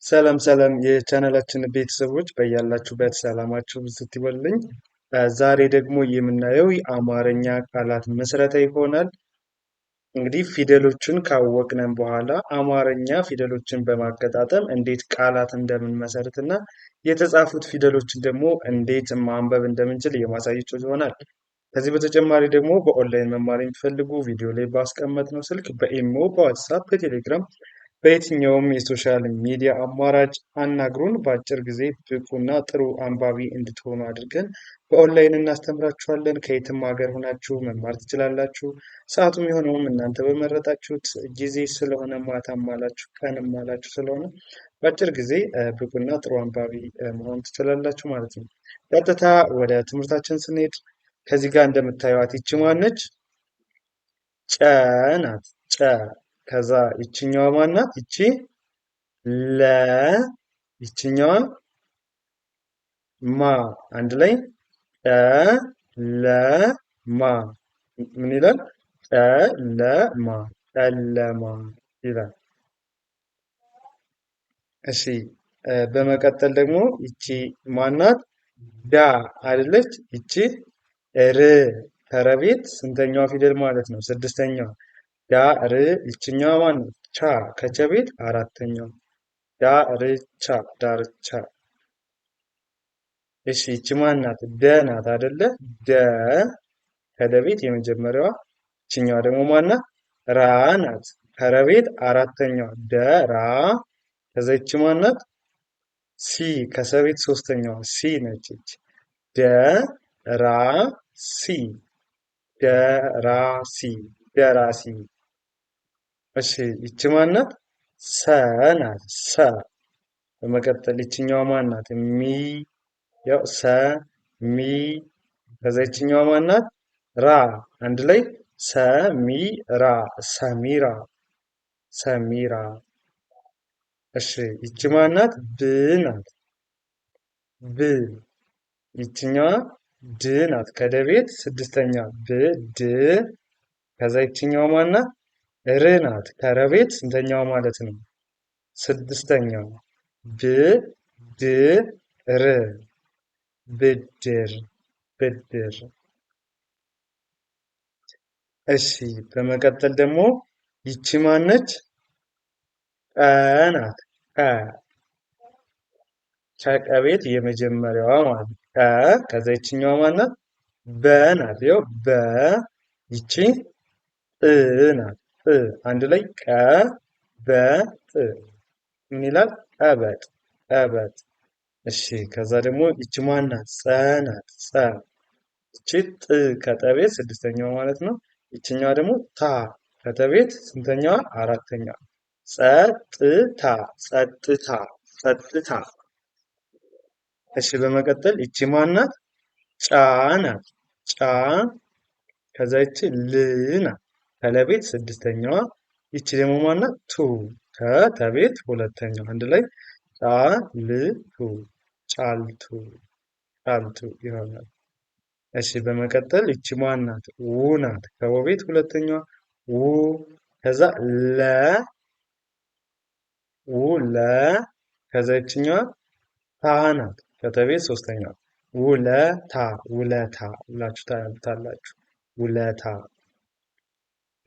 ሰላም ሰላም የቻናላችን ቤተሰቦች በያላችሁበት ሰላማችሁ ብዝት ይበልልኝ። ዛሬ ደግሞ የምናየው የአማርኛ ቃላት ምስረታ ይሆናል። እንግዲህ ፊደሎችን ካወቅነን በኋላ አማርኛ ፊደሎችን በማገጣጠም እንዴት ቃላት እንደምንመሰርት እና የተጻፉት ፊደሎችን ደግሞ እንዴት ማንበብ እንደምንችል የማሳያችሁ ይሆናል። ከዚህ በተጨማሪ ደግሞ በኦንላይን መማር የሚፈልጉ ቪዲዮ ላይ ባስቀመጥነው ስልክ በኢሞ፣ በዋትሳፕ፣ በቴሌግራም በየትኛውም የሶሻል ሚዲያ አማራጭ አናግሩን። በአጭር ጊዜ ብቁና ጥሩ አንባቢ እንድትሆኑ አድርገን በኦንላይን እናስተምራችኋለን። ከየትም ሀገር ሆናችሁ መማር ትችላላችሁ። ሰዓቱም የሆነውም እናንተ በመረጣችሁት ጊዜ ስለሆነ ማታም አላችሁ ቀንም አላችሁ ስለሆነ በአጭር ጊዜ ብቁና ጥሩ አንባቢ መሆን ትችላላችሁ ማለት ነው። ቀጥታ ወደ ትምህርታችን ስንሄድ ከዚህ ጋር እንደምታዩት ይቺ ማነች? ጨ ናት። ጨ ከዛ ይችኛዋ ማናት? ይቺ ለ ይችኛዋ ማ አንድ ላይ ጨለማ ምን ይላል? ጨለማ ጨለማ ይላል። እሺ በመቀጠል ደግሞ ይቺ ማናት? ዳ አይደለች? ይቺ ር ከረቤት ስንተኛዋ ፊደል ማለት ነው? ስድስተኛዋ ዳር ይችኛዋ ማን ቻ ከቸቤት አራተኛው ዳርቻ ዳርቻ። እሺ ይቺ ማን ናት? ደ ናት አይደለ? ደ ከደቤት የመጀመሪያዋ ይችኛዋ ደግሞ ማን ናት? ራ ናት ከረቤት አራተኛዋ ደራ። ከዛ ይቺ ማን ናት? ሲ ከሰቤት ሶስተኛዋ ሲ ነች። ይቺ ደራ ሲ ደራሲ ደራሲ። እሺ ይቺ ማናት? ሰ ናት። ሰ በመቀጠል ይችኛዋ ማናት? ሚ ያው ሰ ሚ። ከዛ ይችኛዋ ማናት? ራ አንድ ላይ ሰሚራ ሰሚራ ሰሚራ። እሺ ይቺ ማናት? ብ ናት። ብ ይችኛዋ ድ ናት ከደቤት ስድስተኛ ብ ድ። ከዛ ይችኛዋ ማናት? ር ናት ከረቤት ስንተኛዋ ማለት ነው? ስድስተኛው ብ ድ ር ብድር ብድር። እሺ በመቀጠል ደግሞ ይቺ ማነች? ቀ ናት። ቀ ከቀቤት የመጀመሪያዋ ማለት ነው። ቀ ከዛ ይችኛዋ ማናት? በ ናት። ያው በ ይቺ ናት። አንድ ላይ ቀ በጥ ምን ይላል? ቀበጥ ቀበጥ። እሺ ከዛ ደግሞ ይቺ ማን ናት? ጸ ናት። ጸ ይቺ ጥ ከጠቤት ስድስተኛዋ ማለት ነው። ይችኛዋ ደግሞ ታ ከተቤት ስንተኛዋ? አራተኛዋ ጸጥታ ጸጥታ ጸጥታ። እሺ በመቀጠል ይቺ ማን ናት? ጫ ናት። ጫ ከዛ ይቺ ል ናት ከለቤት ስድስተኛዋ። ይቺ ደግሞ ማናት? ቱ ከተቤት ሁለተኛው አንድ ላይ ጫልቱ ጫልቱ ጫልቱ ይሆናል። እሺ በመቀጠል ይቺ ማናት? ው ናት ከወቤት ሁለተኛዋ ው። ከዛ ለ ው ለ ከዛ ይችኛዋ ታ ናት ከተቤት ሶስተኛዋ ውለታ ውለታ ብላችሁ ታነቡታላችሁ። ውለታ።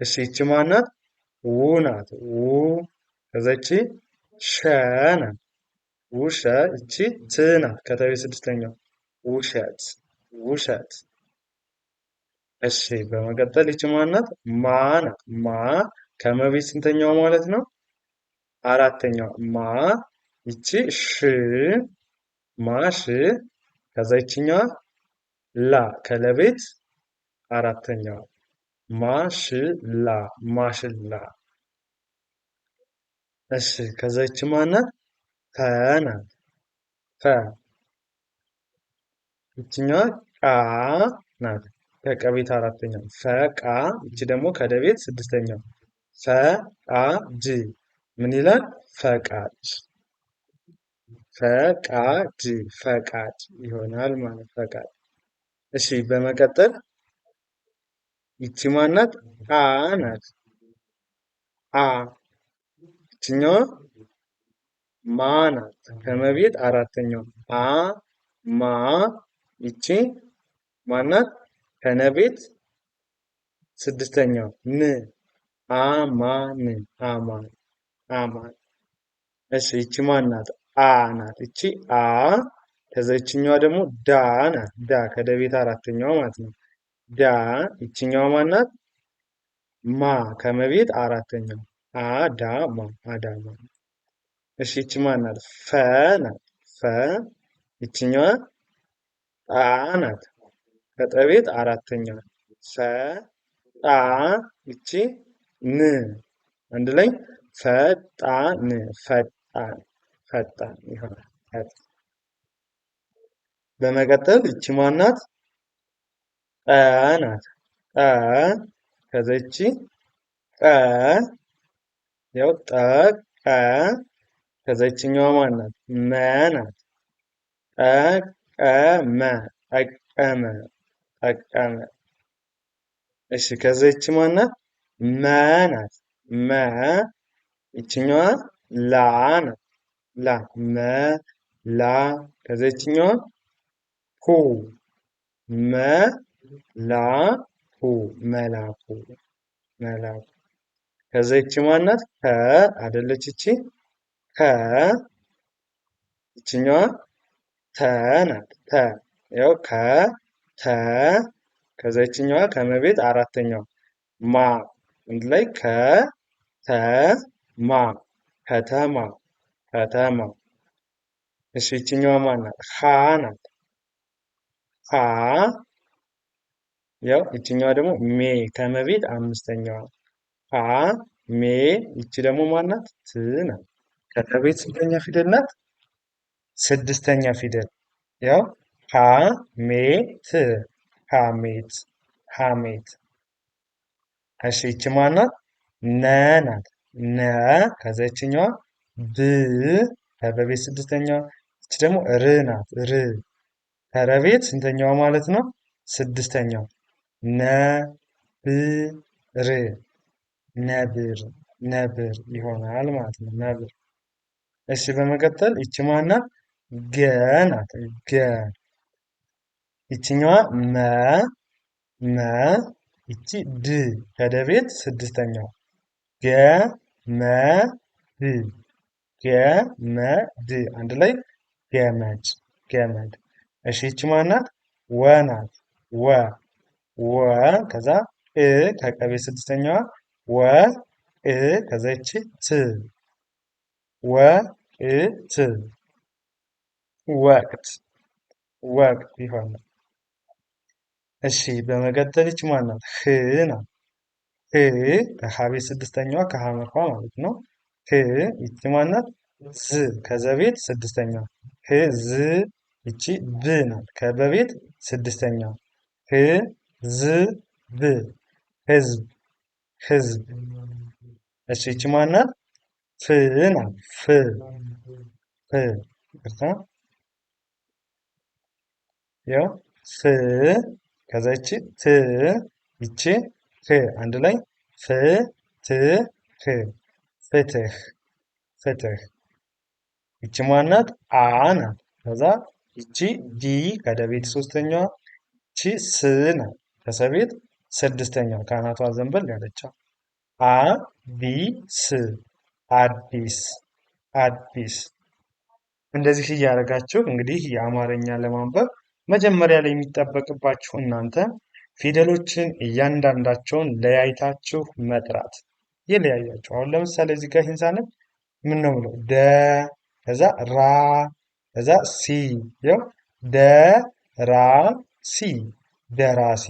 እሺ ይቺ ማናት? ው ናት። ው ከዛ ይቺ ሸ ናት። ውሸ ይቺ ት ናት ከተቤት ስድስተኛው ውሸት ውሸት። እሺ በመቀጠል ይቺ ማናት? ማ ናት። ማ ከመቤት ስንተኛው ማለት ነው? አራተኛው ማ። ይቺ ሽ ማሽ ከዛ ይችኛዋ ላ ከለቤት አራተኛዋ ማሽላ ማሽላ። እሺ ከዛ ይቺ ማናት? ፈ ናት። ፈ ይችኛዋ ቃ ናት ከቀቤት አራተኛው ፈቃ። ይቺ ደግሞ ከደቤት ስድስተኛው ፈቃድ ምን ይላል? ፈቃድ ፈቃድ ፈቃድ ይሆናል ማለት ፈቃድ። እሺ በመቀጠል ይቺ ማናት? አ ናት። አ ይችኛዋ ማ ናት። ከመቤት አራተኛው አ ማ ይቺ ማናት? ከነቤት ስድስተኛው ን አማን አማን አማን። እሺ ይቺ ማናት? አ ናት። ይቺ አ ከዛ ይችኛዋ ደግሞ ዳ ናት። ዳ ከደቤት አራተኛዋ ማለት ነው። ዳ ይችኛዋ ማናት? ማ ከመቤት አራተኛው አዳማ አዳማ። እሺ ይቺ ማናት? ፈ ናት። ፈ ይችኛዋ ጣ ናት። ከጠቤት አራተኛዋ ፈ ጣ ይቺ ን አንድ ላይ ፈጣን ፈጣን ፈጣን ይሆናል። በመቀጠል ይቺ ማናት? ጠ ናት። ጠ ከዛ ይቺ ቀ ያው ጠ ቀ ከዛ ይችኛዋ ማናት? መ ናት። ጠቀመ ጠቀመ ጠቀመ። እሺ ከዛ ይቺ ማናት? መ ናት። መ ይችኛዋ ላ ናት። ላ መ ላ ከዛ ይችኛዋ ሁ መ ላ ሁ መላኩ መላኩ። ከዛ ይቺ ማናት? ከ አይደለች ይቺ ከ ይችኛዋ ተ ናት። ተ ያው ከ ተ ከዛ ይችኛዋ ከመቤት አራተኛው ማ አንድ ላይ ከ ተ ማ ከተማ ከተማ። እሺ ይችኛዋ ማናት? ሀ ናት። ሀ ያው ይችኛዋ ደግሞ ሜ ከመቤት አምስተኛዋ ሀ ሜ ይቺ ደግሞ ማናት? ት ናት። ከመቤት ስንተኛ ፊደል ናት? ስድስተኛ ፊደል። ያው ሀ ሜ ት ሀሜት ሀሜት። እሺ ይቺ ማናት? ነ ናት። ነ ከዛ ይችኛዋ ብ ከበቤት ስድስተኛዋ ይቺ ደግሞ ር ናት። ር ከረቤት ስንተኛዋ ማለት ነው? ስድስተኛው ነ ብ ር ነብር ነብር ይሆናል ማለት ነው። ነብር። እሺ በመቀጠል ይቺ ማናት? ገ ናት። ገ ይችኛዋ መ መ ይቺ ድ ከደቤት ስድስተኛው ገ መ ድ ገ መ ድ አንድ ላይ ገመድ ገመድ። እሺ ይቺ ማናት? ወ ናት። ወ ወ ከዛ እ ከቀቤት ስድስተኛዋ ወ እ ከዛ ይቺ ት ወ እ ት ወቅት ወቅት ይሆናል። እሺ በመቀጠል ይቺ ማናት? ህ ናት። ህ ከሀ ቤት ስድስተኛዋ ከሀመርኳ ማለት ነው። ህ ይቺ ማናት? ዝ ከዘቤት ስድስተኛዋ ህ ዝ ይቺ ብ ናት። ከበቤት ስድስተኛዋ ህ ዝ ብ ህዝብ ህዝብ። እሺ ይቺ ማናት? ፍ ናት። ፍ ፍ ይቅርታ ያው ፍ ከዛ ይቺ ት ይቺ ህ አንድ ላይ ፍ ት ህ ፍትህ ፍትህ። ይቺ ማናት? አ ናት። ከዛ ይቺ ዲ ከደቤት ሶስተኛዋ ይቺ ስ ናት። ከሰቤት ስድስተኛው ከአናቷ ዘንበል ያለችው አ ዲ ስ አዲስ አዲስ። እንደዚህ እያደረጋችሁ እንግዲህ የአማርኛ ለማንበብ መጀመሪያ ላይ የሚጠበቅባችሁ እናንተ ፊደሎችን እያንዳንዳቸውን ለያይታችሁ መጥራት የለያያችሁ። አሁን ለምሳሌ እዚህ ጋር ይህን ሳነብ ምን ነው ብለው ደ ከዛ ራ ከዛ ሲ ያው ደ ራ ሲ ደራሲ።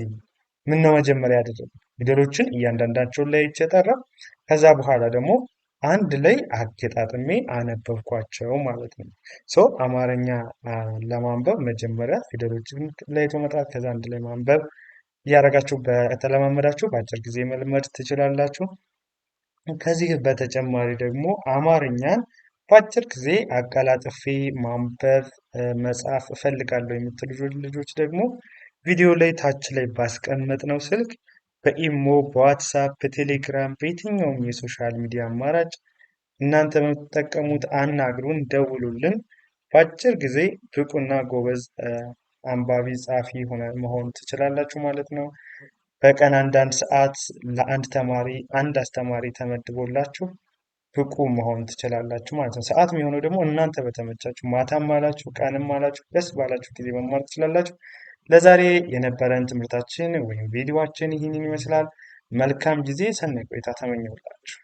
ምን ነው መጀመሪያ ያደረጉ ፊደሎችን እያንዳንዳቸውን ለያይቼ ጠራው። ከዛ በኋላ ደግሞ አንድ ላይ አገጣጥሜ አነበብኳቸው ማለት ነው። ሶ አማርኛ ለማንበብ መጀመሪያ ፊደሎችን ለይቶ መጥራት ከዛ አንድ ላይ ማንበብ እያደረጋችሁ በተለማመዳችሁ በአጭር ጊዜ መልመድ ትችላላችሁ። ከዚህ በተጨማሪ ደግሞ አማርኛን በአጭር ጊዜ አቀላጥፌ ማንበብ መጻፍ እፈልጋለሁ የምትሉ ልጆች ደግሞ ቪዲዮ ላይ ታች ላይ ባስቀመጥነው ስልክ በኢሞ፣ በዋትሳፕ፣ በቴሌግራም በየትኛውም የሶሻል ሚዲያ አማራጭ እናንተ በምትጠቀሙት አናግሩን፣ ደውሉልን። በአጭር ጊዜ ብቁና ጎበዝ አንባቢ ጸሐፊ መሆን ትችላላችሁ ማለት ነው። በቀን አንዳንድ ሰዓት ለአንድ ተማሪ አንድ አስተማሪ ተመድቦላችሁ ብቁ መሆን ትችላላችሁ ማለት ነው። ሰዓት የሚሆነው ደግሞ እናንተ በተመቻችሁ ማታም አላችሁ ቀንም አላችሁ ደስ ባላችሁ ጊዜ መማር ትችላላችሁ። ለዛሬ የነበረን ትምህርታችን ወይም ቪዲዮአችን ይህንን ይመስላል። መልካም ጊዜ፣ ሰናይ ቆይታ ተመኘሁላችሁ።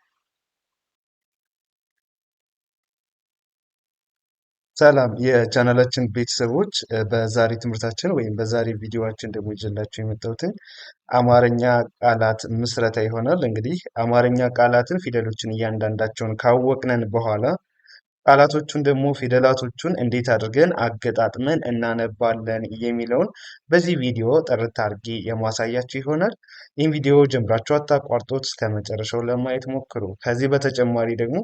ሰላም የቻናላችን ቤተሰቦች፣ በዛሬ ትምህርታችን ወይም በዛሬ ቪዲዮአችን ደግሞ ይዤላችሁ የመጣሁትን አማርኛ ቃላት ምስረታ ይሆናል። እንግዲህ አማርኛ ቃላትን ፊደሎችን እያንዳንዳቸውን ካወቅነን በኋላ ቃላቶቹን ደግሞ ፊደላቶቹን እንዴት አድርገን አገጣጥመን እናነባለን የሚለውን በዚህ ቪዲዮ ጥርት አድርጌ የማሳያችሁ ይሆናል። ይህን ቪዲዮ ጀምራችሁ አታቋርጦት እስከ መጨረሻው ለማየት ሞክሩ። ከዚህ በተጨማሪ ደግሞ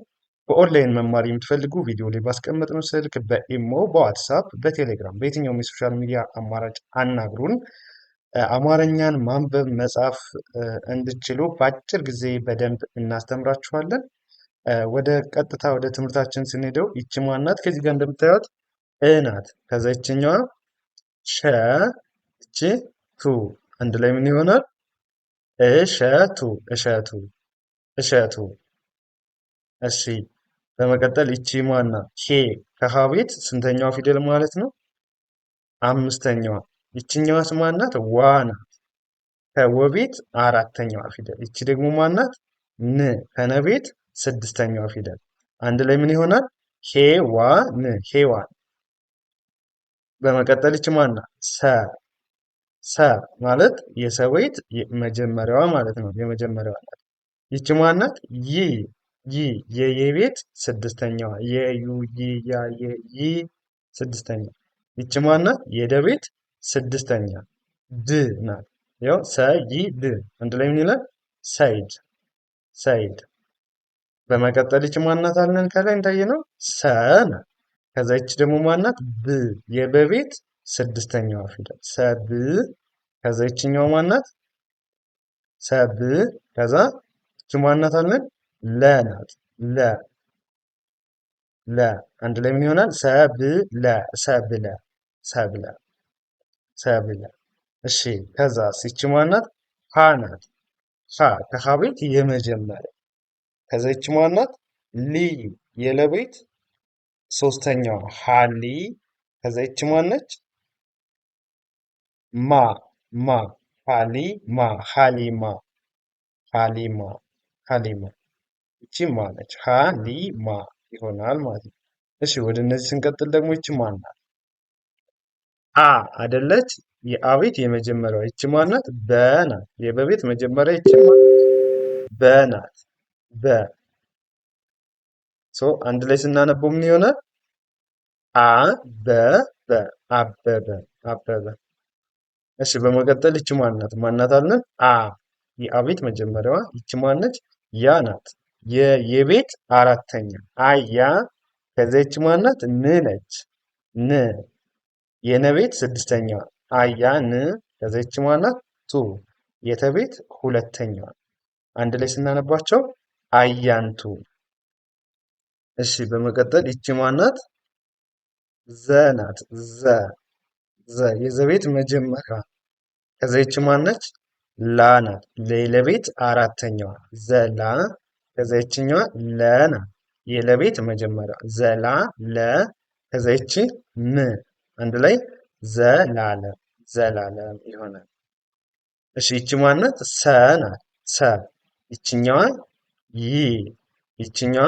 በኦንላይን መማር የምትፈልጉ ቪዲዮ ላይ ባስቀመጥነው ስልክ በኢሞ፣ በዋትሳፕ፣ በቴሌግራም በየትኛውም የሶሻል ሚዲያ አማራጭ አናግሩን። አማርኛን ማንበብ መጻፍ እንድችሉ በአጭር ጊዜ በደንብ እናስተምራችኋለን። ወደ ቀጥታ ወደ ትምህርታችን ስንሄደው ይቺ ማናት? ከዚህ ጋር እንደምታዩት እ ናት። ከዛ ይችኛዋ ሸ፣ እቺ ቱ አንድ ላይ ምን ይሆናል? እሸቱ፣ እሸቱ፣ እሸቱ። እሺ በመቀጠል ይቺ ማናት? ሄ ከሀ ቤት ስንተኛዋ ፊደል ማለት ነው? አምስተኛዋ። ይችኛዋስ ማናት? ዋ ናት። ከወ ቤት አራተኛዋ ፊደል። ይቺ ደግሞ ማናት? ን ከነ ቤት ስድስተኛዋ ፊደል። አንድ ላይ ምን ይሆናል? ሄዋን፣ ሄዋን። በመቀጠል ይቺ ማናት? ሰ፣ ሰ ማለት የሰ ቤት መጀመሪያዋ ማለት ነው። የመጀመሪያዋ ናት። ይቺ ማናት? ይ፣ ይ የየቤት ስድስተኛዋ። የዩ ይ ያ የ ይ ስድስተኛ። ይቺ ማናት? የደቤት ስድስተኛ ድ ናት። ያው ሰ ይ ድ አንድ ላይ ምን ይላል? ሰይድ፣ ሰይድ። በመቀጠል ይቺ ማናት አለን? ከላይ እንዳየነው ሰ ናት። ከዛ ይቺ ደግሞ ማናት? ብ የበቤት ስድስተኛዋ ፊደል ሰብ። ከዛ ይችኛው ማናት? ሰብ። ከዛ ይቺ ማናት አለን? ለ ናት። ለ፣ ለ አንድ ላይ ምን ይሆናል? ሰብለ፣ ሰብለ፣ ሰብለ፣ ሰብለ። እሺ ከዛ ይቺ ማናት? ሀ ናት። ሀ ከሀ ቤት የመጀመሪያ። ከዛ ይቺ ማናት? ሊ የለቤት ሶስተኛዋ ሀሊ። ከዛ ይቺ ማነች? ማ፣ ማ ሀሊ ማ፣ ሀሊማ፣ ሀሊማ፣ ሀሊማ። ይቺ ማ ነች። ሀሊማ ይሆናል ማለት ነው። እሺ ወደ እነዚህ ስንቀጥል ደግሞ ይቺ ማን ናት? አ አደለች? የአቤት የመጀመሪያዋ ይቺ ማናት? በ ናት። የበቤት መጀመሪያ ይቺ በ ናት። በ አንድ ላይ ስናነበው ምን ይሆናል? አ በ በ፣ አበበ፣ አበበ። እሺ በመቀጠል ይቺ ማናት? ማናት አለን? አ የአቤት መጀመሪያዋ ይቺ ማነች? ያ ናት። የቤት አራተኛ አያ። ከዛ ይቺ ማናት? ን ነች። ን የነቤት ስድስተኛዋ አያ ን። ከዛ ይቺ ማናት? ቱ የተቤት ሁለተኛዋ። አንድ ላይ ስናነባቸው አያንቱ። እሺ በመቀጠል ይቺ ማናት? ዘ ናት። ዘ፣ ዘ የዘቤት መጀመሪያ። ከዛ ይቺ ማነች? ላ ናት። ለቤት አራተኛዋ ዘላ። ከዛ ይችኛዋ ለ ናት። የለቤት መጀመሪያ ዘላ ለ። ከዛ ይቺ ም አንድ ላይ ዘላለም፣ ዘላለም ይሆናል። እሺ ይቺ ማናት? ሰ ናት። ሰ ይችኛዋ ይ፣ ይችኛዋ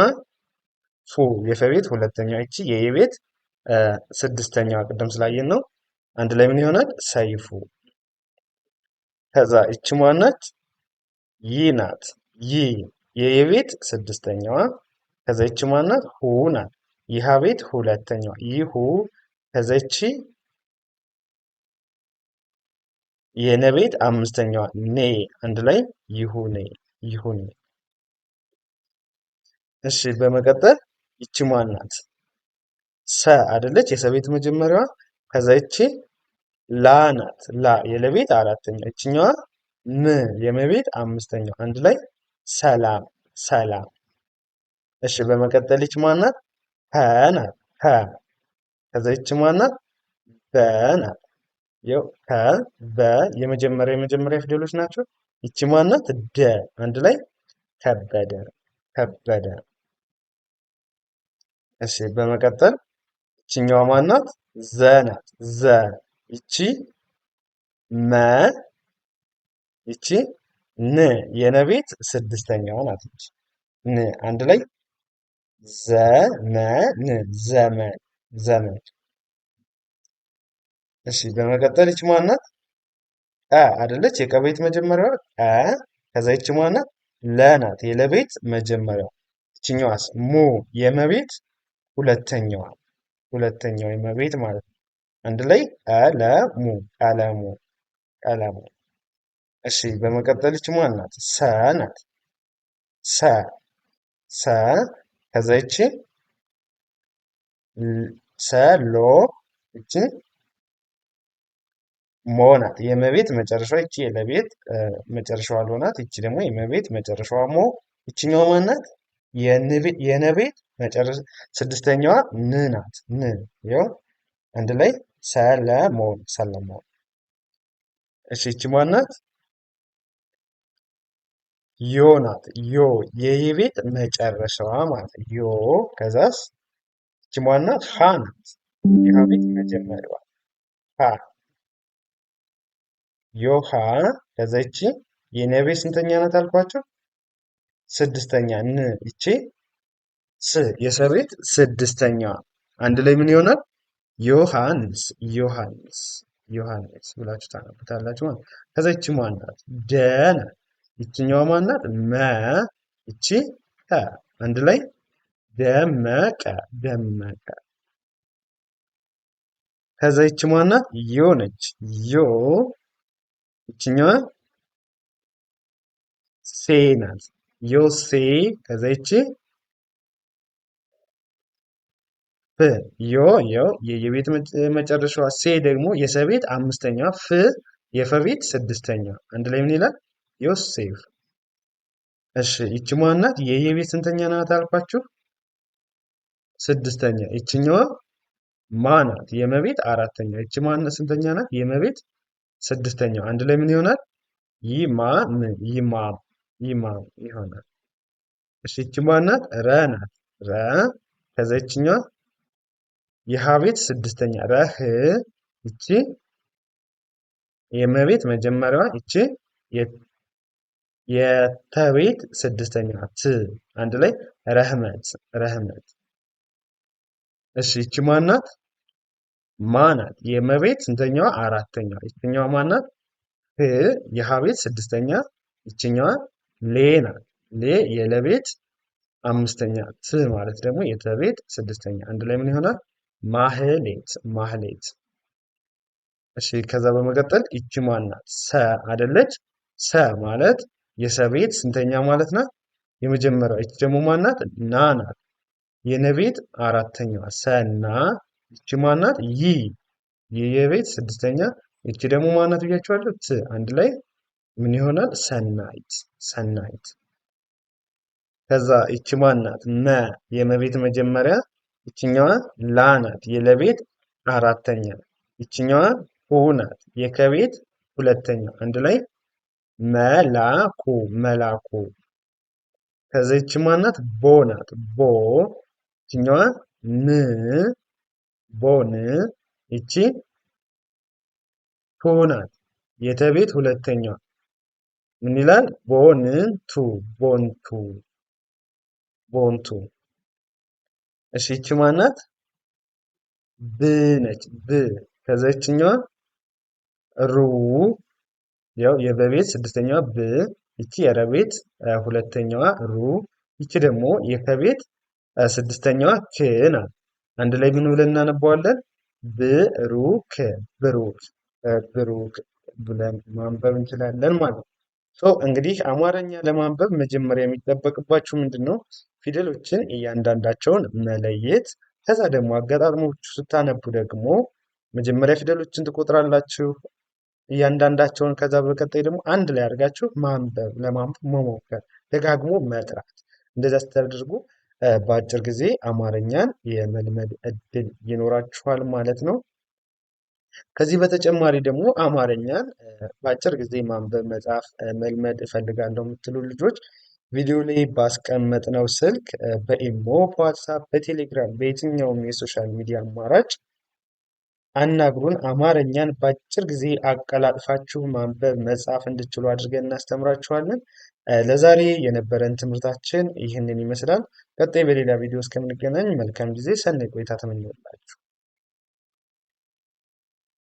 ፉ የፈቤት ሁለተኛዋ። ይቺ የየቤት ስድስተኛዋ ቅድም ስላየን ነው። አንድ ላይ ምን ይሆናል? ሰይፉ። ከዛ ይቺ ማናት? ይ ናት። ይ የየቤት ስድስተኛዋ። ከዛ ይቺ ማናት? ሁ ናት። ይሃ ቤት ሁለተኛዋ ይሁ። ከዛ ይቺ የነቤት አምስተኛዋ ኔ። አንድ ላይ ይሁኔ፣ ይሁኔ። እሺ በመቀጠል ይቺ ማናት? ሰ አደለች? የሰቤት መጀመሪያዋ። ከዛ ይቺ ላ ናት። ላ የለቤት አራተኛ። ይችኛዋ ም የመቤት አምስተኛው። አንድ ላይ ሰላም፣ ሰላም። እሺ በመቀጠል ይች ማናት? ሀ ናት። ሀ ከዛ ይች ማናት? በ ናት። ይኸው ከ በ የመጀመሪያ ፊደሎች ናቸው። ይቺ ማናት? ደ አንድ ላይ ከበደ ከበደ። እሺ በመቀጠል ይችኛዋ ማናት? ዘ ናት። ዘ ይቺ መ ይቺ ን የነቤት ስድስተኛዋ ናት። ይቺ ን አንድ ላይ ዘመን ዘመን ዘመን። እሺ በመቀጠል ይች ማናት? ቀ አይደለች? የቀቤት መጀመሪያዋ ቀ። ከዛ ይች ማናት? ለ ናት የለቤት መጀመሪያው። ይችኛዋስ? ሙ የመቤት ሁለተኛዋ ሁለተኛው የመቤት ማለት ነው። አንድ ላይ ቀለሙ ቀለሙ ቀለሙ። እሺ በመቀጠል ይች ማናት? ሰ ናት። ሰ ሰ ከዛ ይቺ ሰሎ ይቺ ሞ ናት የመቤት መጨረሻዋ። ይቺ የለቤት መጨረሻዋ ሎ ናት። ይቺ ደግሞ የመቤት መጨረሻዋ ሞ። ይችኛዋ ማናት? የነቤት ስድስተኛዋ ን ናት። ን ይኸው አንድ ላይ ሰለሞን ሰለሞን። እሺ ይቺ ማናት? ዮ ናት። ዮ የቤት መጨረሻዋ ማለት ዮ። ከዛስ ይቺ ማናት? ሀ ናት የቤት መጀመሪያዋ ሀ ዮሃ። ከዛ ይቺ የነቤት ስንተኛ ናት አልኳቸው? ስድስተኛ ን ይቺ ስ የሰቤት ስድስተኛዋ አንድ ላይ ምን ይሆናል? ዮሐንስ ዮሐንስ ዮሐንስ ብላችሁ ታነቡታላችሁ ማለት። ከዛ ይቺ ማናት? ደ ናት። ይችኛዋ ማናት? መ ይቺ ከ አንድ ላይ ደመቀ ደመቀ። ከዛ ይቺ ማናት? ዮ ነች። ዮ ይችኛዋ ሴ ናት። ዮሴ ከዛ ይቺ ፍ ዮ የቤት መጨረሻዋ ሴ ደግሞ የሰቤት አምስተኛ ፍ የፈቤት ስድስተኛ አንድ ላይ ምን ይላል? ዮሴፍ። እሺ ይቺ ማናት? የቤት ስንተኛ ናት አልኳችሁ? ስድስተኛ። ይችኛዋ ማ ናት? የመቤት አራተኛ። ይቺ ማናት? ስንተኛ ናት? የመቤት ስድስተኛው አንድ ላይ ምን ይሆናል? ይማም ይማም ይማም ይሆናል። እሺ ይቺ ማናት? ረ ናት። ረ ከዛ ይችኛዋ የሀ ቤት ስድስተኛ ረህ ይቺ የመቤት መጀመሪያዋ ይቺ የተቤት ስድስተኛ ት አንድ ላይ ረህመት ረህመት። እሺ ይቺ ማናት? ማናት የመቤት ስንተኛዋ? አራተኛ። ይችኛዋ ማናት? ህ የሀቤት ስድስተኛ። ይችኛዋ ሌ ናት። ሌ የለቤት አምስተኛ ት ማለት ደግሞ የተቤት ስድስተኛ አንድ ላይ ምን ይሆናል? ማህሌት ማህሌት። እሺ ከዛ በመቀጠል ይቺ ማናት? ሰ አይደለች? ሰ ማለት የሰቤት ስንተኛ ማለት ናት? የመጀመሪያው። ይቺ ደግሞ ማናት? ና ናት። የነቤት አራተኛዋ ሰና። ይቺ ማናት? ይ የቤት ስድስተኛ። ይቺ ደግሞ ማናት ብያቸዋለሁ? ት አንድ ላይ ምን ይሆናል? ሰናይት ሰናይት። ከዛ ይቺ ማናት? መ የመቤት መጀመሪያ። ይችኛዋ ላ ናት የለቤት አራተኛ። ይችኛዋ ሁ ናት የከቤት ሁለተኛ አንድ ላይ መላኩ መላኩ። ከዛ ይቺ ማናት? ቦ ናት። ቦ ይችኛዋ ን ቦን ይቺ ቱ ናት የተቤት ሁለተኛ ምን ይላል? ቦንቱ ቦንቱ ቦንቱ። እሺ ይቺ ማናት? ብ ነች። ብ ከዛ ይችኛዋ ሩ ያው የበቤት ስድስተኛዋ ብ ይቺ የረቤት ሁለተኛዋ ሩ ይቺ ደግሞ የከቤት ስድስተኛዋ ክ ናት። አንድ ላይ ምን ብለን እናነባዋለን? ብሩክ ብሩክ ብሩክ ብለን ማንበብ እንችላለን ማለት ነው። እንግዲህ አማርኛ ለማንበብ መጀመሪያ የሚጠበቅባችሁ ምንድን ነው? ፊደሎችን እያንዳንዳቸውን መለየት። ከዛ ደግሞ አገጣጥሞቹ ስታነቡ ደግሞ መጀመሪያ ፊደሎችን ትቆጥራላችሁ እያንዳንዳቸውን። ከዛ በቀጣይ ደግሞ አንድ ላይ አድርጋችሁ ማንበብ ለማንበብ መሞከር፣ ደጋግሞ መጥራት። እንደዛ ስታደርጉ በአጭር ጊዜ አማርኛን የመልመድ እድል ይኖራችኋል ማለት ነው። ከዚህ በተጨማሪ ደግሞ አማርኛን በአጭር ጊዜ ማንበብ መጻፍ መልመድ እፈልጋለሁ የምትሉ ልጆች ቪዲዮ ላይ ባስቀመጥነው ስልክ በኢሞ፣ በዋትሳፕ፣ በቴሌግራም በየትኛውም የሶሻል ሚዲያ አማራጭ አናግሩን። አማርኛን በአጭር ጊዜ አቀላጥፋችሁ ማንበብ መጻፍ እንድትችሉ አድርገን እናስተምራችኋለን። ለዛሬ የነበረን ትምህርታችን ይህንን ይመስላል። ቀጣይ በሌላ ቪዲዮ እስከምንገናኝ መልካም ጊዜ፣ ሰናይ ቆይታ ተመኘሁላችሁ።